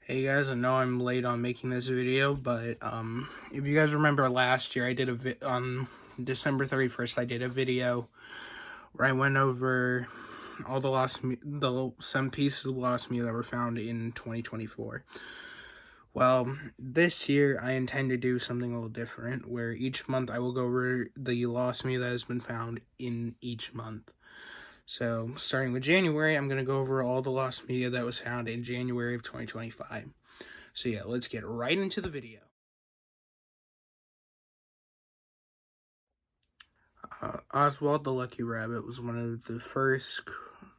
Hey guys, I know I'm late on making this video, but if you guys remember last year, I did on December 31st. I did a video where I went over all some pieces of Lost Media that were found in 2024. Well, this year I intend to do something a little different, where each month I will go over the Lost Media that has been found in each month. So, starting with January, I'm going to go over all the Lost Media that was found in January of 2025. So yeah, let's get right into the video. Oswald the Lucky Rabbit was one of the first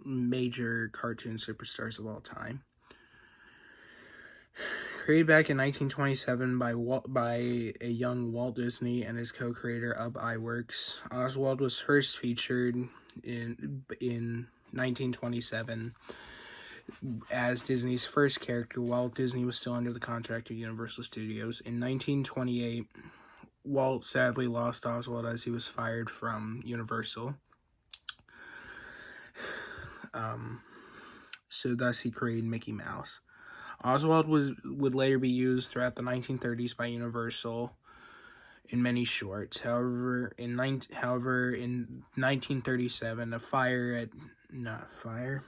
major cartoon superstars of all time. Created back in 1927 by a young Walt Disney and his co-creator Ub Iwerks, Oswald was first featured in 1927 as Disney's first character while Disney was still under the contract of Universal Studios. In 1928, Walt sadly lost Oswald as he was fired from Universal. So thus he created Mickey Mouse. Oswald would later be used throughout the 1930s by Universal in many shorts. However, in 1937,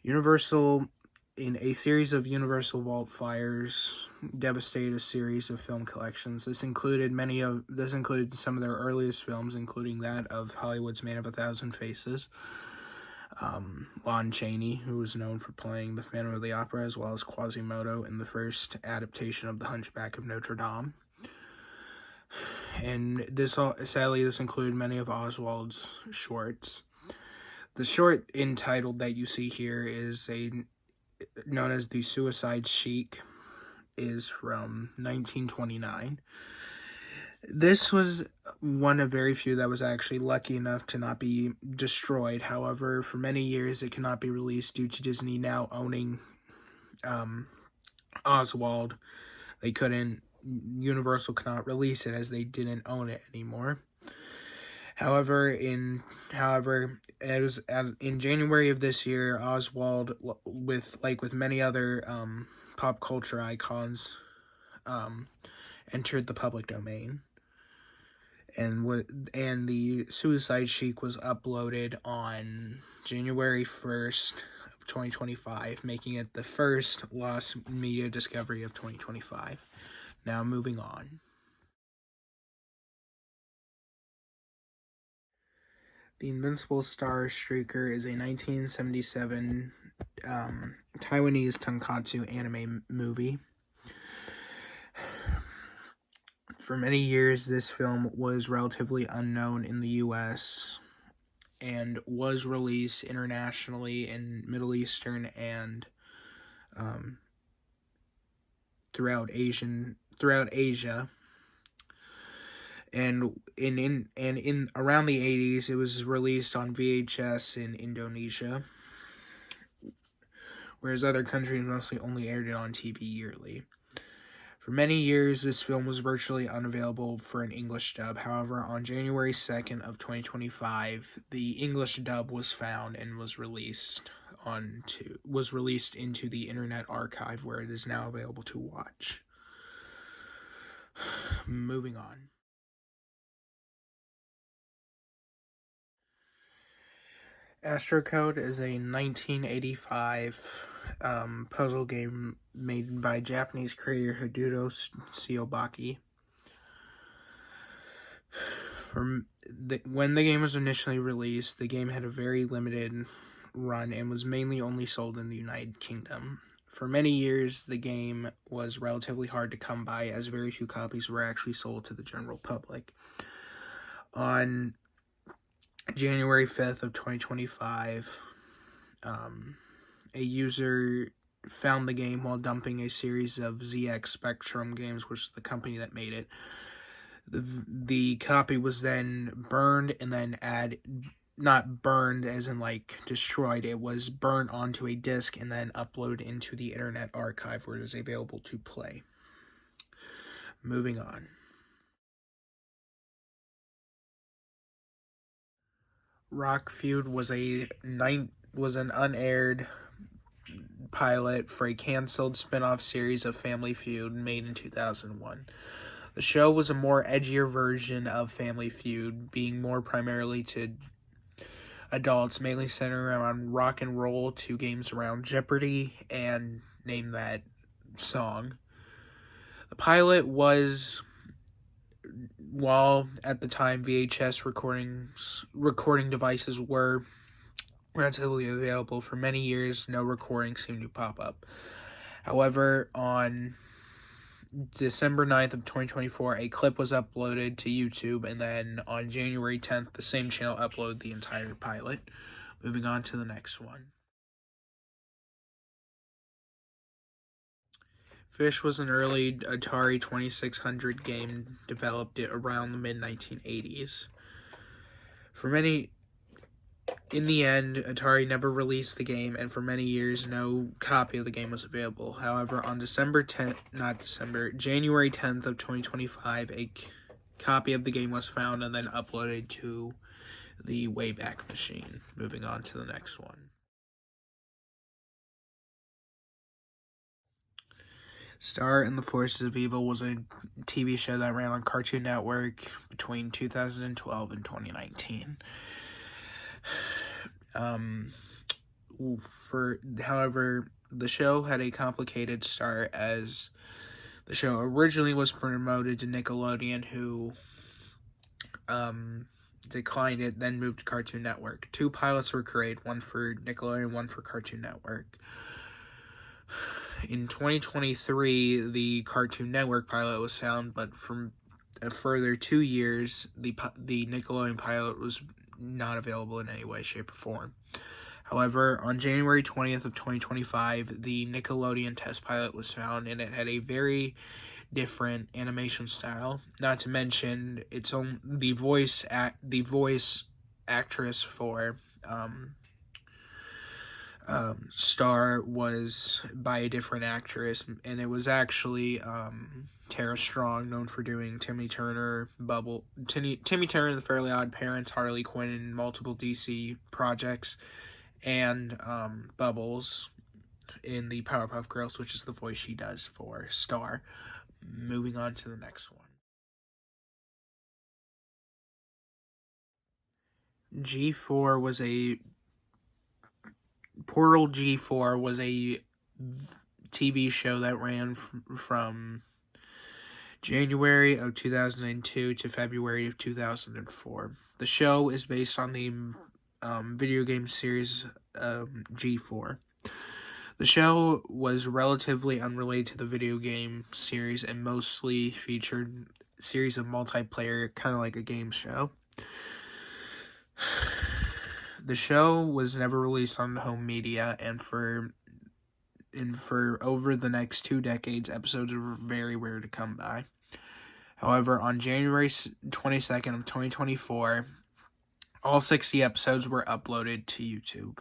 Universal, in a series of Universal Vault fires, devastated a series of film collections. This included some of their earliest films, including that of Hollywood's Man of a Thousand Faces. Lon Chaney, who was known for playing the Phantom of the Opera, as well as Quasimodo in the first adaptation of The Hunchback of Notre Dame. And sadly, this included many of Oswald's shorts. The short entitled that you see here is known as The Suicide Sheik, is from 1929. This was one of very few that was actually lucky enough to not be destroyed. However, for many years it cannot be released due to Disney now owning Oswald. Universal cannot release it as they didn't own it anymore. However, in January of this year, Oswald, with many other pop culture icons, entered the public domain. And the Suicide Sheik was uploaded on January 1st of 2025, making it the first Lost Media discovery of 2025. Now moving on. The Invincible Star Streaker is a 1977 Taiwanese tonkatsu anime movie. For many years, this film was relatively unknown in the U.S. and was released internationally in Middle Eastern and throughout Asia. And in around the 80s, it was released on VHS in Indonesia, whereas other countries mostly only aired it on TV yearly. For many years, this film was virtually unavailable for an English dub. However, on January 2nd of 2025, the English dub was found and was released into the Internet Archive, where it is now available to watch. Moving on. Astro Code is a 1985 puzzle game made by Japanese creator Hideto Shiobaki. When the game was initially released, the game had a very limited run and was mainly only sold in the United Kingdom. For many years, the game was relatively hard to come by, as very few copies were actually sold to the general public. On January 5th of 2025, a user found the game while dumping a series of ZX Spectrum games, which is the company that made it. The copy was then burned and then not burned as in destroyed, it was burned onto a disc and then uploaded into the Internet Archive, where it is available to play. Moving on. Rock Feud was an unaired pilot for a canceled spin-off series of Family Feud made in 2001. The show was a more edgier version of Family Feud, being more primarily to adults, mainly centered around rock and roll to games around Jeopardy and Name That Song. The pilot was, while at the time VHS recording devices were relatively available for many years, no recording seemed to pop up. However, on December 9th of 2024, a clip was uploaded to YouTube, and then on January 10th, the same channel uploaded the entire pilot. Moving on to the next one. Fish was an early Atari 2600 game developed around the mid-1980s. In the end, Atari never released the game, and for many years, no copy of the game was available. However, on January 10th of 2025, a copy of the game was found and then uploaded to the Wayback Machine. Moving on to the next one. Star and the Forces of Evil was a TV show that ran on Cartoon Network between 2012 and 2019. However, the show had a complicated start, as the show originally was promoted to Nickelodeon, who declined it, then moved to Cartoon Network. 2 pilots were created, one for Nickelodeon, one for Cartoon Network. In 2023, the Cartoon Network pilot was found, but from a further 2 years, the Nickelodeon pilot was not available in any way, shape, or form. However, on January 20th of 2025, the Nickelodeon test pilot was found, and it had a very different animation style. Not to mention, the voice actress for Star was by a different actress, and it was actually Tara Strong, known for doing Timmy Turner and the Fairly Odd Parents, Harley Quinn, and multiple DC projects, and Bubbles in the Powerpuff Girls, which is the voice she does for Star. Moving on to the next one. G4 was a Portal G4 was a TV show that ran from January of 2002 to February of 2004. The show is based on the video game series G4. The show was relatively unrelated to the video game series and mostly featured a series of multiplayer, kind of like a game show. The show was never released on home media, and for over the next 2 decades, episodes were very rare to come by. However, on January 22nd of 2024, all 60 episodes were uploaded to YouTube.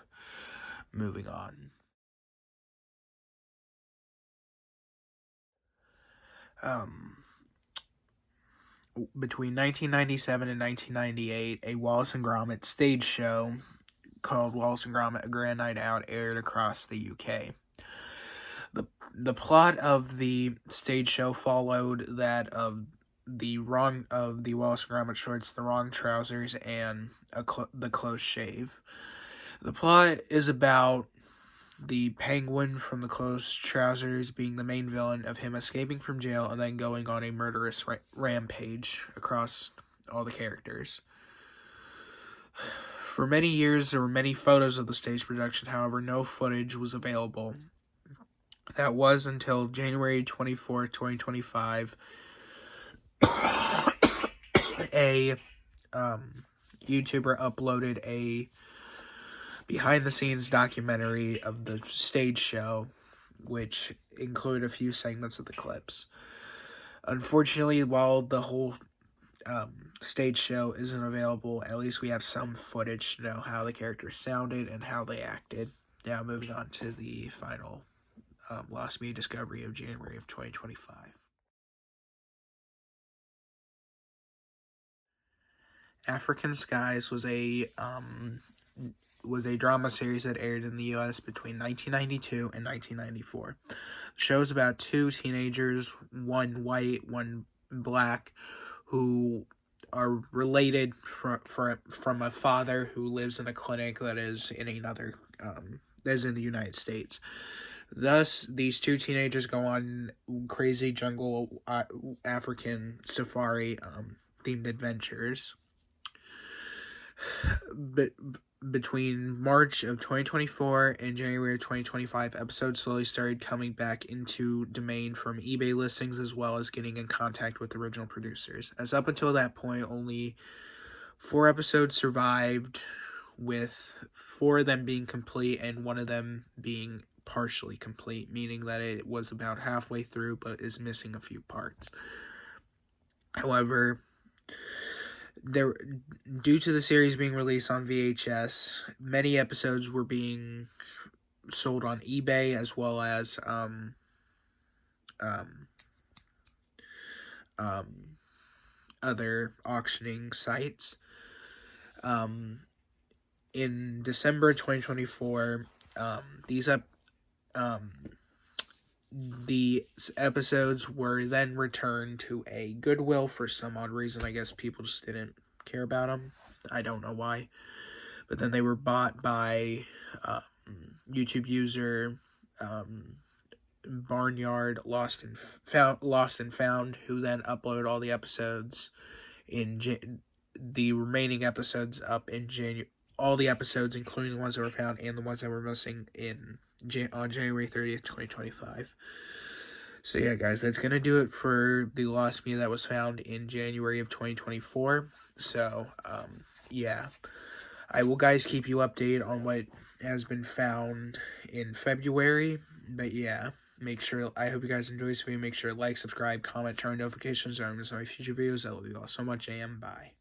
Moving on. Between 1997 and 1998, a Wallace and Gromit stage show called Wallace and Gromit: A Grand Night Out aired across the UK. The plot of the stage show followed that of the Wallace and Gromit shorts, The Wrong Trousers, and The Close Shave. The plot is about the penguin from The Close Trousers being the main villain, of him escaping from jail and then going on a murderous rampage across all the characters. For many years, there were many photos of the stage production. However, no footage was available. That was until January 24th, 2025. A YouTuber uploaded a behind-the-scenes documentary of the stage show, which included a few segments of the clips. Unfortunately, while the whole stage show isn't available, at least we have some footage to know how the characters sounded and how they acted. Now, moving on to the final Lost Media discovery of January of 2025. African Skies was was a drama series that aired in the U.S. between 1992 and 1994. The show is about two teenagers, one white, one black, who are related from a father who lives in a clinic that is in another that is in the United States. Thus, these two teenagers go on crazy jungle African safari themed adventures. But between March of 2024 and January of 2025, episodes slowly started coming back into domain from eBay listings, as well as getting in contact with the original producers. As up until that point, only 4 episodes survived, with 4 of them being complete and 1 of them being partially complete, meaning that it was about halfway through but is missing a few parts. However, due to the series being released on VHS, many episodes were being sold on eBay, as well as other auctioning sites. In December 2024, the episodes were then returned to a Goodwill for some odd reason. I guess people just didn't care about them. I don't know why. But then they were bought by YouTube user Barnyard Lost and Found, who then uploaded all the episodes the remaining episodes up in January. All the episodes, including the ones that were found and the ones that were missing, on January 30th, 2025. So yeah, guys, that's going to do it for the lost media that was found in January of 2024. So, yeah. I will, guys, keep you updated on what has been found in February. But yeah, I hope you guys enjoy this video. Make sure to like, subscribe, comment, turn on notifications, or miss my future videos. I love you all so much, and bye.